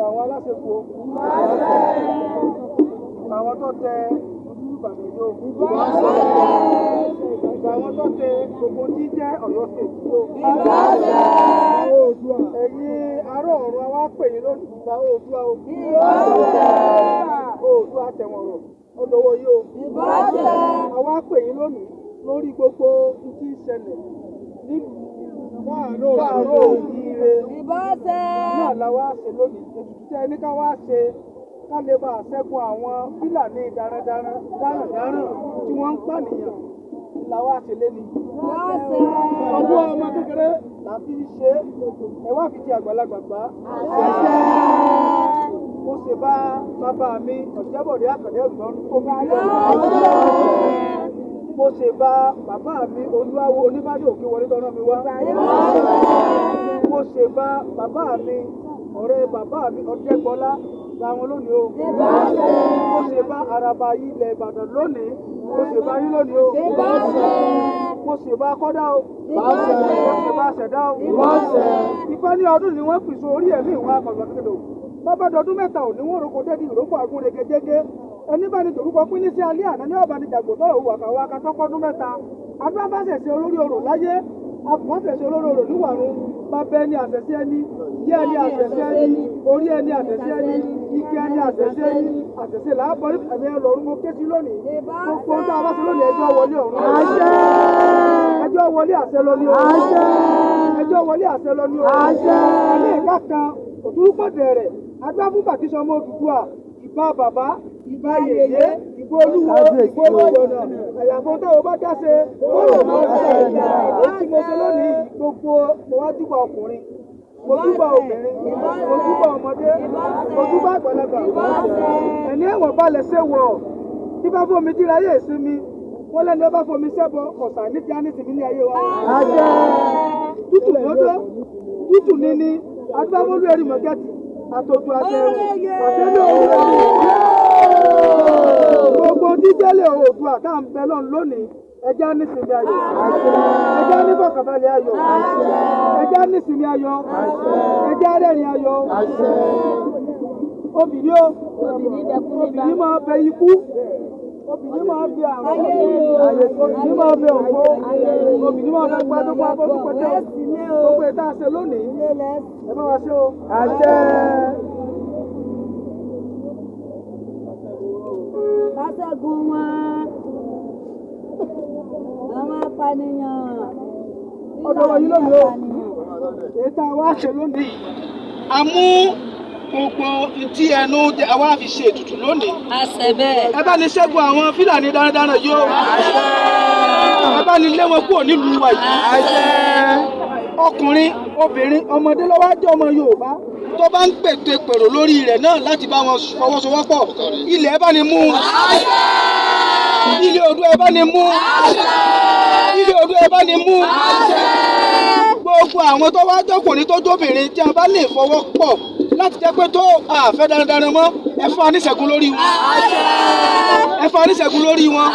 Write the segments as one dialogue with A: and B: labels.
A: Àwọn aláṣepọ̀ àwọn tó tẹ Ìbàdàn yóò àwọn tó tẹ gbogbo tí jẹ́ Ọ̀yọ́ State yóò ẹ̀yin ará ọ̀run wa pè yín lónìí ìgbà Oòduà Oòduà tẹ̀wọ̀n rọ̀ ọdọ̀wọ́ yóò àwa pè yín lónìí lórí gbogbo tí ń ṣẹlẹ̀ nílùú káàárọ̀ oòjíire náà la wá ṣe lónìí ètùtù tẹ ní ká wá ṣe ká lè bá ṣẹ́gun àwọn Fúlàní darandaran tí wọ́n ń pànìyàn la wá ṣe léni. ọdún ọmọ kékeré la fi ṣe ẹ wá fi ti àgbàlagbà gbà. mo ṣe bá bàbá mi Ọ̀jẹ́bọ̀dé Àkàndé Ọ̀dùnún mo ṣe bá bàbá mi Olúwawo Oníbàdàn Òkè wọlé tọ́nà mi wá. mo ṣe bá bàbá mi ọ̀rẹ́ bàbá mi Ọ̀dẹ́gbọ́lá làwọn lónìí o. mo ṣe bá Àràbà ilẹ̀ Ìbàdàn lónìí. mo ṣe bá yín lónìí o. mo ṣe bá Kọ́dá o. mo ṣe bá Ṣẹ̀dá o. ìpẹ́ ní ọdún ni wọ́n pèsè orí ẹ̀mí ìwọ̀n akọ̀gbọ̀n kékeré o. bàbá dọdún mẹ́ta ò ní wọ́n roko dẹ́dí ìrókò agúnregejege ẹni bá ní torúkọ pín ní sí alẹ́ àná ní ọ̀bá ní jàgbó tọ́rọ̀ òwò àkàwọ́ akatọ́kọ́dún mẹ́ta adúlá bá ṣẹ̀ṣẹ̀ olórí orò láyé àbùkọ́ ṣẹ̀ṣẹ̀ olórí orò níwàrún bàbá ẹni àṣẹ̀ṣẹ̀ ẹni yé ẹni àṣẹ̀ṣẹ̀ ẹni orí ẹni àṣẹ̀ṣẹ̀ ẹni ike ẹni àṣẹ̀ṣẹ̀ ẹni àṣẹ̀ṣẹ̀ làábọ̀ ẹ̀mí ẹlọ́run mo ké sí lónìí gbogbo ń tá a bá ṣe lónìí ẹjọ́ wọlé ọ̀run ẹjọ́ wọlé àṣẹ lónìí o ẹjọ́ wọlé àṣẹ lónìí o ẹni ìka kan òtúrúpọ̀dẹ̀ rẹ̀ adúlá fún bàtíṣọ ọmọ Odùduwà ìbá bàbá ìbá yèyé ìbò olúwo ìbò olúwọ̀nà àyàfọ́ táwọn bá dáṣe kọ́rọ̀ mọ́ ọ̀sẹ̀ èyí tí mo ṣe lónìí gbogbo mo wá dúpọ̀ ọkùnrin mo dúpọ̀ obìnrin mo dúpọ̀ ọmọdé mo dúpọ̀ àgbàlagbà ẹni ẹ̀wọ̀n balẹ̀ ṣe wọ̀ tí bá fómi díra ayé ìsinmi wọ́n lẹ́nu ọba fomi ṣẹ́bọ ọ̀sà ní ti á ní tìmí ní ayé wa. tútù mọ́tò tútù níní adúbámọ́lú ẹ̀rí mọ̀gẹ́tì àtòtò àtẹ̀rù àtẹ̀lé òwúrọ̀ gbogbo dídélé Oòduà tá à ń bẹ lọ́n lónìí ẹjẹ́ nísìmí ayọ̀ ẹjẹ́ nífọ̀kànbalẹ̀ ayọ̀ ẹjẹ́ nísìmí ayọ̀ ẹjẹ́ rẹ́rìn ayọ̀ obìnrin máa bẹ ikú obìnrin máa bẹ àrùn obìnrin máa bẹ òfò obìnrin máa bẹ gbádùgbà gbódúpẹ́tẹ́ gbogbo ìta ṣe lónìí ẹ bá wa ṣe o. àṣẹ.
B: Kásẹ̀gùn wọn àwọn apànìyàn.
A: ọ̀dọ̀ wọ̀nyí lónìí o èyí tá a wá ṣe lónìí a mú gbogbo tí ẹnu àwa fi ṣe ètùtù lónìí.
B: àṣẹ bẹ́ẹ̀.
A: ẹ bá ní ṣẹ́gun àwọn Fúlàní darandaran yìí o. ẹ bá ní lé wọn kúrò nílùú wa yìí. ọkùnrin obìnrin ọmọdé ló wá jẹ́ ọmọ Yorùbá tó bá ń pète pèrò lórí rẹ̀ náà láti bá wọn fọwọ́sowọ́pọ̀ ilẹ̀ ẹ bá ní mú ilé Oòduà ẹ bá ní mú ilé Oòduà ẹ bá ní mú gbogbo àwọn tó wá jọkùnrin tó jóbìnrin tí a bá lè fọwọ́ pọ̀ láti jẹ́ pé tó àfẹ́ darandaran mọ́ ẹ fún aníṣẹ́gun lórí wọn ẹ fún aníṣẹ́gun lórí wọn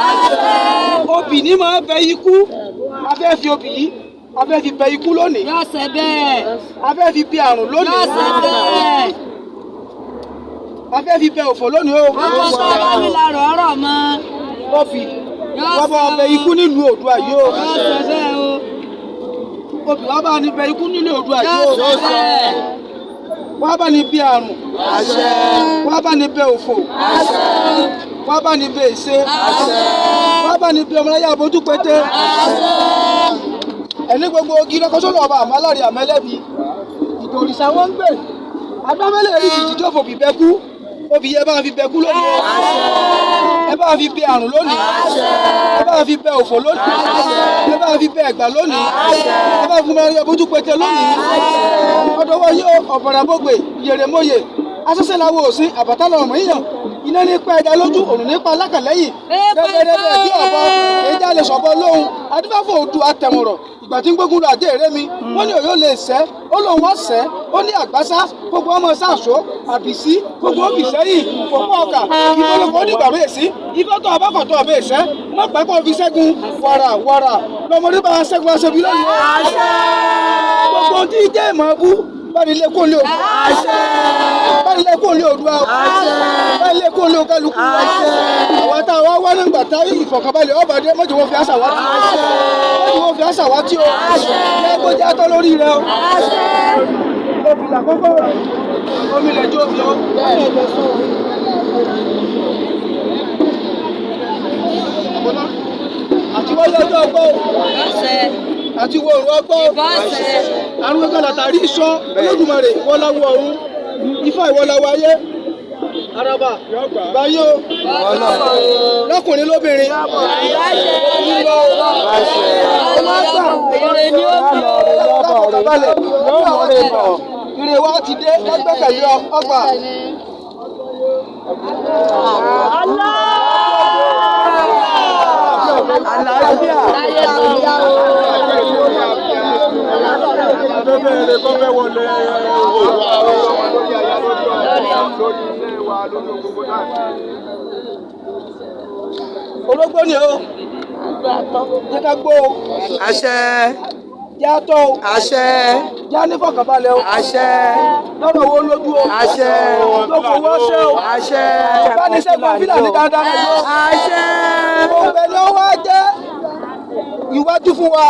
A: obì ní máa bẹ ikú afẹ́ fi obì yìí afẹ́ fi bẹ ikú lónìí
B: yóò ṣe bẹ́ẹ̀.
A: afẹ́ fi bẹ àrùn lónìí
B: yóò ṣe bẹ́ẹ̀.
A: afẹ́ fi bẹ òfò lónìí o.
B: gbogbo tó bá wí lára ọ̀rọ̀ mọ́.
A: obì wọ́n bá bẹ ikú nílùú Oòduà yìí o.
B: yóò ṣe bẹ́ẹ̀ o.
A: obì wọ́n bá ní bẹ ikú nílùú Oòduà yìí o.
B: yóò ṣe bẹ́ẹ̀.
A: wọ́n bá ní bẹ àrùn.
B: àṣẹ.
A: wọ́n bá ní bẹ òfò.
B: àṣẹ.
A: wọ́n bá ní bẹ èsè.
B: àṣẹ.
A: wọ́n bá ní bẹ ọmọláyà abojú pété.
B: àṣẹ.
A: ẹni gbogbo ogi lọ́kọ́sọ́lọ́ ọba àmàlárí àmẹ́lẹ́bí ìdòrìṣà wọn ń gbè agbámẹ́lẹ̀ rí ìdí tó fòbí bẹ́kú obì yẹ bá fi bẹ́kú lónìí ẹ bá fi bẹ àrùn lónìí ẹ bá fi bẹ òfò lónìí ẹ bá fi bẹ ẹ̀gbà lónìí ẹ bá fi mẹ́rin ọbójú pété lónìí ọdọwọ́ yóò ọ̀bọ̀ràbọ̀gbè yèrèmóye asọ́sẹ́ làwọn òsín àbátálọ̀ ọmọ yíyàn iná nípa ẹja lójú òrùn nípa alákàlẹ́yìn bẹ́ẹ̀ bí ọ̀bọ èjà lè sọ̀bọ lóhùn adúbáfò odù àtẹ̀wọ̀rọ̀ ìgbà tí ń gbógun lọ àjẹ́ èrè mi wọ́n ní òyò lè sẹ́ ó lóun wọ́n sẹ́ ó ní àgbásá gbogbo ọmọ sáàsó àbìsí gbogbo òbí sẹ́yìn òpó ọkà ìfọlọ́fọ́ dìgbà bẹ́ẹ̀ sí ìfọ́tọ̀ abákọ̀tọ̀ bẹ́ẹ̀ sẹ́ wọ́n pẹ́ kó fi ṣẹ́gun wàrà wàrà lọ́mọdé bá ṣẹ́gun aṣẹ́bí lónìí gbogbo tí jẹ́ ìmọ̀ ọbú báyìí lé kó lé Oòduà báyìí lé kó lé Oòduà báyìí lé kó lé kálukú àwọn tá a wá wá nígbà tá ìfọ̀kànbalẹ̀ ọ̀bàdé mọ́jọ wọn fi àṣà wá tí mọ́jọ wọn fi àṣà wá tí o ní ẹgbẹ́ jẹ́ atọ́ lórí rẹ o obì làkọ́kọ́ omi lẹ̀ jó bí o. àti wọ́n lọ́jọ́ ọgbọ́ àti wo òru ọgbọ́ àrùn kankan látàrí iṣọ́ Olódùmarè ìwọ́láwọ̀ ọ̀run Ifá ìwọ́láwọ̀ ayé araba báyé o lọ́kùnrin lóbìnrin nílò ire wa ti dé lẹ́gbẹ̀kẹ̀lé ọgbà. Àlàáfíà. Adébẹ̀rẹ̀ kọ́ fẹ́ wọlé ológbó ni o jẹ́ ká gbó o
C: àṣẹ
A: já tó o
C: àṣẹ
A: já ní fọkànbalẹ̀ o
C: àṣẹ
A: lọ́nà owó lójú o
C: àṣẹ
A: lóko owó ṣe o
C: àṣẹ
A: ìbánisẹ́gun Fúlàní dáadáa lọ
C: àṣẹ
A: gbogbo ẹni ó wá jẹ́ iwájú fún wa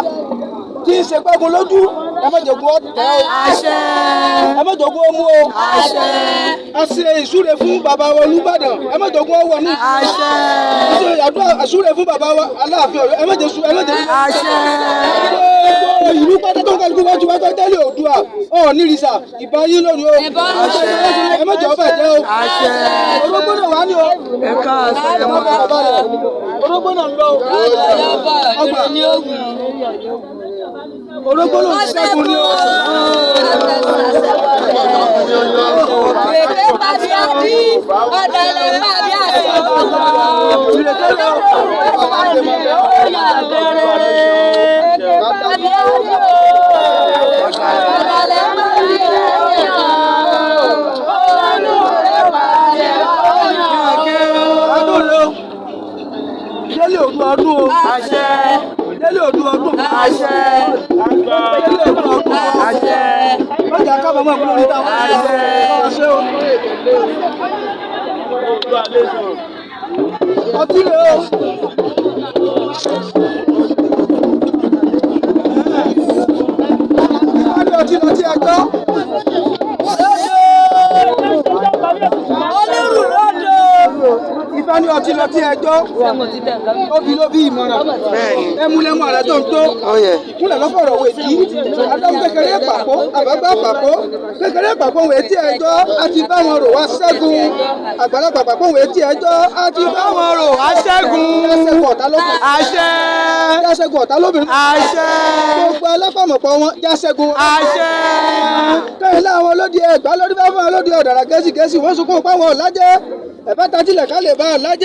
A: tí ń ṣe gbẹ́gun lójú ẹ má jòkó tẹ́ o
C: àṣẹ
A: ẹ má jòkó mú o
C: àṣẹ
A: a ṣe ìsúre fún bàbá wa Olúbàdàn ẹ má jòkó wọnú
C: àṣẹ
A: a ṣe ìsúre fún bàbá wa Aláàfin Ọ̀yọ́ ẹ má jẹ
C: àṣẹ
A: gbogbo ìlú pátá tó ń kálukú wájú wájú tẹ́lẹ̀ Oòduà nírìsà ìbá yín lónìí o ẹ má jẹ́ ọbẹ̀ jẹ́ o
C: àṣẹ
A: orógbó náà wá ní o
C: ẹ̀ka àṣẹ
A: ẹ má bàa balẹ̀ orógbó náà ń lọ ọgbà orógbó náà ń ṣẹ́gun ní o.
B: Èké tàbí àdí, ọ̀dẹ̀lẹ̀ tàbí àdí.
A: Ìrètẹ́lẹ̀ o. Délé Oòduà ọdún o.
C: àṣẹ
A: Délé Oòduà ọdún.
C: àṣẹ
A: Délé Oòduà ọdún.
C: àṣẹ
A: Lọ́jà kábàámọ̀ ìpínlẹ̀ orí táwọn ọ̀ṣẹ́ o. Ọtí rẹ̀ o. Ìwádìí ọtí lọ sí ẹgbẹ́. Ifá ní ọtí lọ sí ẹjọ́ obì ló bí ìmọ̀ràn ẹmu lẹ́mu àrẹ tó ń tó ìkúnlẹ̀ lọ́fọ̀rọ̀ wò tí adágún kékeré pàpó àbágbá pàpó kékeré pàpó wò tí ẹjọ́ àti bá wọn rò wá ṣẹ́gun àgbàlagbà pàpó wò tí ẹjọ́ àti bá wọn rò wá ṣẹ́gun jásẹ́gun ọ̀tá lóbìnrin
C: àṣẹ
A: jásẹ́gun ọ̀tá lóbìnrin
C: àṣẹ
A: gbogbo alápàmọ̀pọ̀ wọn jásẹ́gun
C: àṣẹ
A: kẹ́hìn láwọn olódi ẹ̀gbá lórí bá fún olódi ọ̀dàrà gẹ̀ẹ́sì wọ́n sunkún páwọn ọ̀lájẹ́ ẹ̀fẹ́ tajílẹ̀ ká lè bá ọ̀lájẹ́.